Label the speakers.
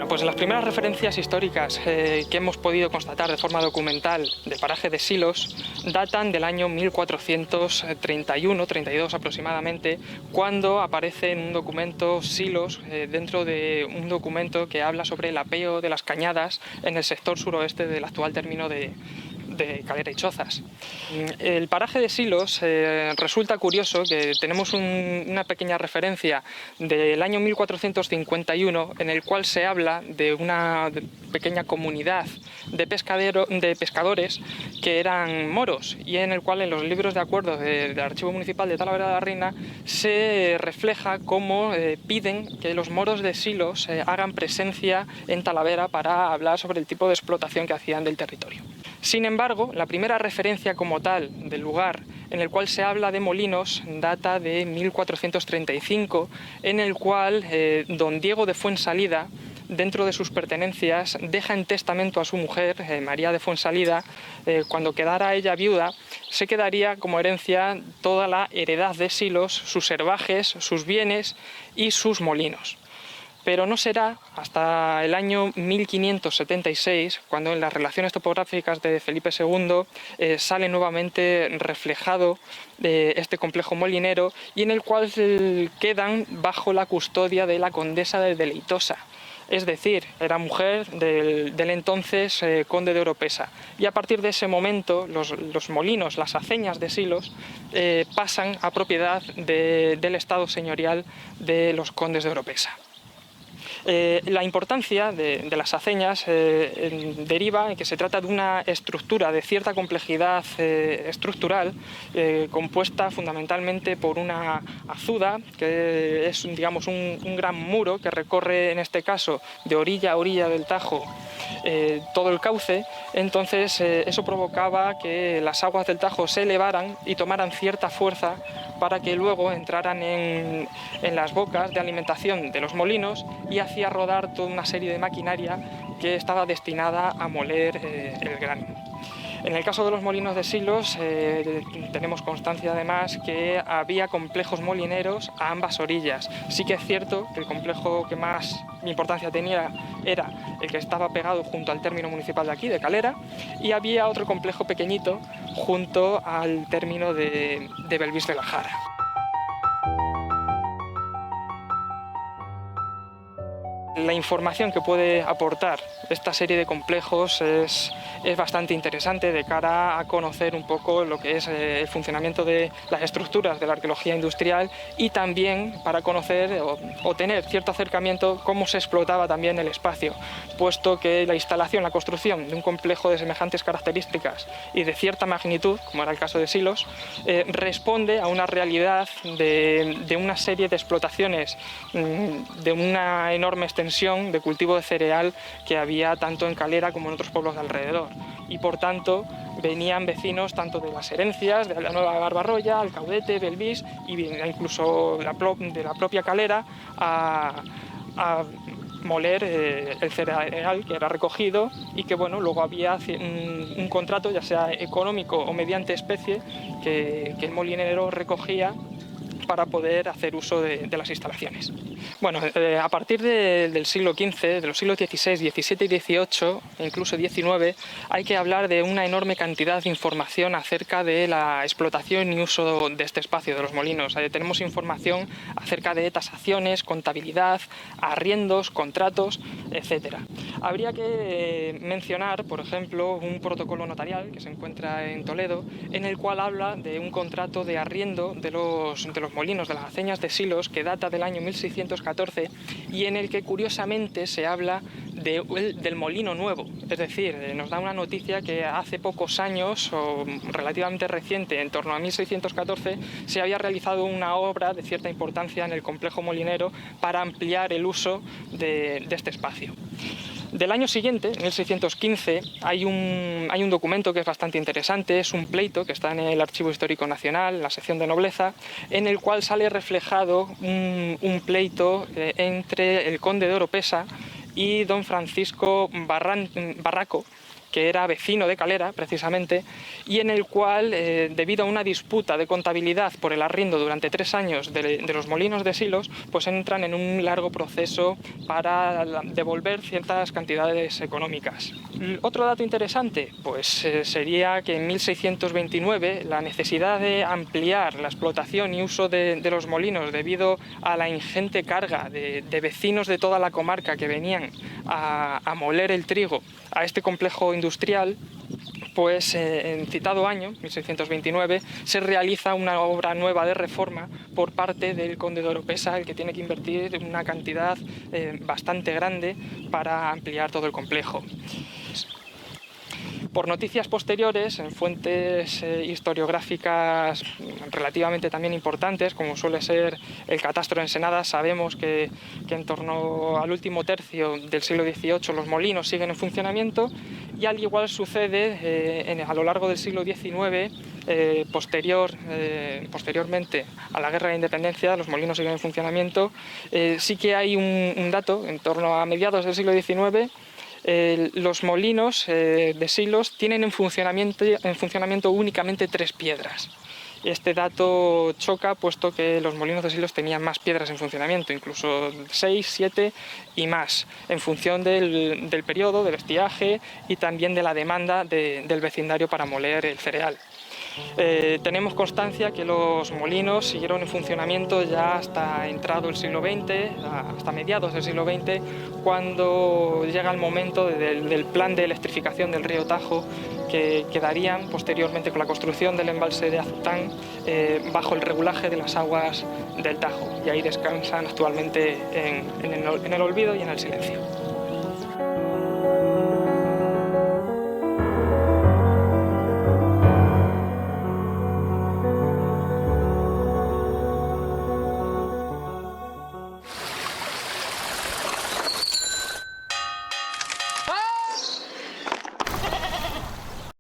Speaker 1: Bueno, pues las primeras referencias históricas que hemos podido constatar de forma documental del paraje de Silos datan del año 1431-32 aproximadamente, cuando aparece en un documento Silos dentro de un documento que habla sobre el apeo de las cañadas en el sector suroeste del actual término de Calera y Chozas. El paraje de Silos resulta curioso que tenemos una pequeña referencia del año 1451 en el cual se habla de una pequeña comunidad de pescadores que eran moros, y en el cual en los libros de acuerdo del Archivo Municipal de Talavera de la Reina se refleja cómo piden que los moros de Silos hagan presencia en Talavera para hablar sobre el tipo de explotación que hacían del territorio. Sin embargo, la primera referencia como tal del lugar en el cual se habla de molinos data de 1435, en el cual don Diego de Fuensalida, dentro de sus pertenencias, deja en testamento a su mujer, María de Fuensalida. Cuando quedara ella viuda, se quedaría como herencia toda la heredad de Silos, sus herbajes, sus bienes y sus molinos. Pero no será hasta el año 1576 cuando en las relaciones topográficas de Felipe II sale nuevamente reflejado este complejo molinero, y en el cual quedan bajo la custodia de la condesa de Deleitosa. Es decir, era mujer del entonces conde de Oropesa. Y a partir de ese momento los molinos, las aceñas de Silos, pasan a propiedad del estado señorial de los condes de Oropesa. La importancia de las aceñas deriva en que se trata de una estructura de cierta complejidad estructural, compuesta fundamentalmente por una azuda, que es, digamos, un gran muro que recorre, en este caso, de orilla a orilla del Tajo todo el cauce. Entonces eso provocaba que las aguas del Tajo se elevaran y tomaran cierta fuerza para que luego entraran en las bocas de alimentación de los molinos, y hacía rodar toda una serie de maquinaria que estaba destinada a moler el grano. En el caso de los molinos de Silos tenemos constancia además que había complejos molineros a ambas orillas. Sí que es cierto que el complejo que más importancia tenía era el que estaba pegado junto al término municipal de aquí, de Calera, y había otro complejo pequeñito junto al término de Belvís de la Jara. La información que puede aportar esta serie de complejos es bastante interesante de cara a conocer un poco lo que es el funcionamiento de las estructuras de la arqueología industrial, y también para conocer o tener cierto acercamiento cómo se explotaba también el espacio, puesto que la instalación, la construcción de un complejo de semejantes características y de cierta magnitud, como era el caso de Silos, responde a una realidad de una serie de explotaciones de una enorme extensión de cultivo de cereal que había tanto en Calera como en otros pueblos de alrededor, y por tanto venían vecinos tanto de las herencias, de la Nueva Barbarroya, Alcaudete, Belvís, y incluso de la propia Calera a moler el cereal que era recogido, y que bueno, luego había un contrato, ya sea económico o mediante especie, que el molinero recogía para poder hacer uso de las instalaciones. Bueno, a partir del siglo XV, de los siglos XVI, XVII y XVIII, e incluso XIX, hay que hablar de una enorme cantidad de información acerca de la explotación y uso de este espacio, de los molinos. Tenemos información acerca de tasaciones, contabilidad, arriendos, contratos, etc. Habría que mencionar, por ejemplo, un protocolo notarial que se encuentra en Toledo, en el cual habla de un contrato de arriendo de los molinos, de las aceñas de Silos, que data del año 1614, y en el que curiosamente se habla del molino nuevo. Es decir, nos da una noticia que hace pocos años, o relativamente reciente, en torno a 1614, se había realizado una obra de cierta importancia en el complejo molinero para ampliar el uso de este espacio. Del año siguiente, 1615, hay un documento que es bastante interesante, es un pleito que está en el Archivo Histórico Nacional, en la sección de nobleza, en el cual sale reflejado un pleito entre el conde de Oropesa y don Francisco Barraco, que era vecino de Calera, precisamente, y en el cual, debido a una disputa de contabilidad por el arriendo durante 3 años de los molinos de Silos, pues entran en un largo proceso para devolver ciertas cantidades económicas. Otro dato interesante, pues sería que en 1629 la necesidad de ampliar la explotación y uso de los molinos debido a la ingente carga de vecinos de toda la comarca que venían a moler el trigo a este complejo industrial, pues en citado año, 1629, se realiza una obra nueva de reforma por parte del conde de Oropesa, el que tiene que invertir una cantidad bastante grande para ampliar todo el complejo. Por noticias posteriores, en fuentes historiográficas relativamente también importantes, como suele ser el Catastro de Ensenada, sabemos que en torno al último tercio del siglo XVIII los molinos siguen en funcionamiento, y al igual sucede a lo largo del siglo XIX, posteriormente a la Guerra de Independencia, los molinos siguen en funcionamiento. Sí que hay un dato, en torno a mediados del siglo XIX, los molinos de Silos tienen en funcionamiento únicamente 3 piedras. Este dato choca, puesto que los molinos de Silos tenían más piedras en funcionamiento, incluso 6, 7 y más, en función del periodo de estiaje y también de la demanda del vecindario para moler el cereal. Tenemos constancia que los molinos siguieron en funcionamiento ya hasta entrado el siglo XX, hasta mediados del siglo XX, cuando llega el momento del plan de electrificación del río Tajo, que quedarían posteriormente con la construcción del embalse de Azután bajo el regulaje de las aguas del Tajo, y ahí descansan actualmente en el olvido y en el silencio.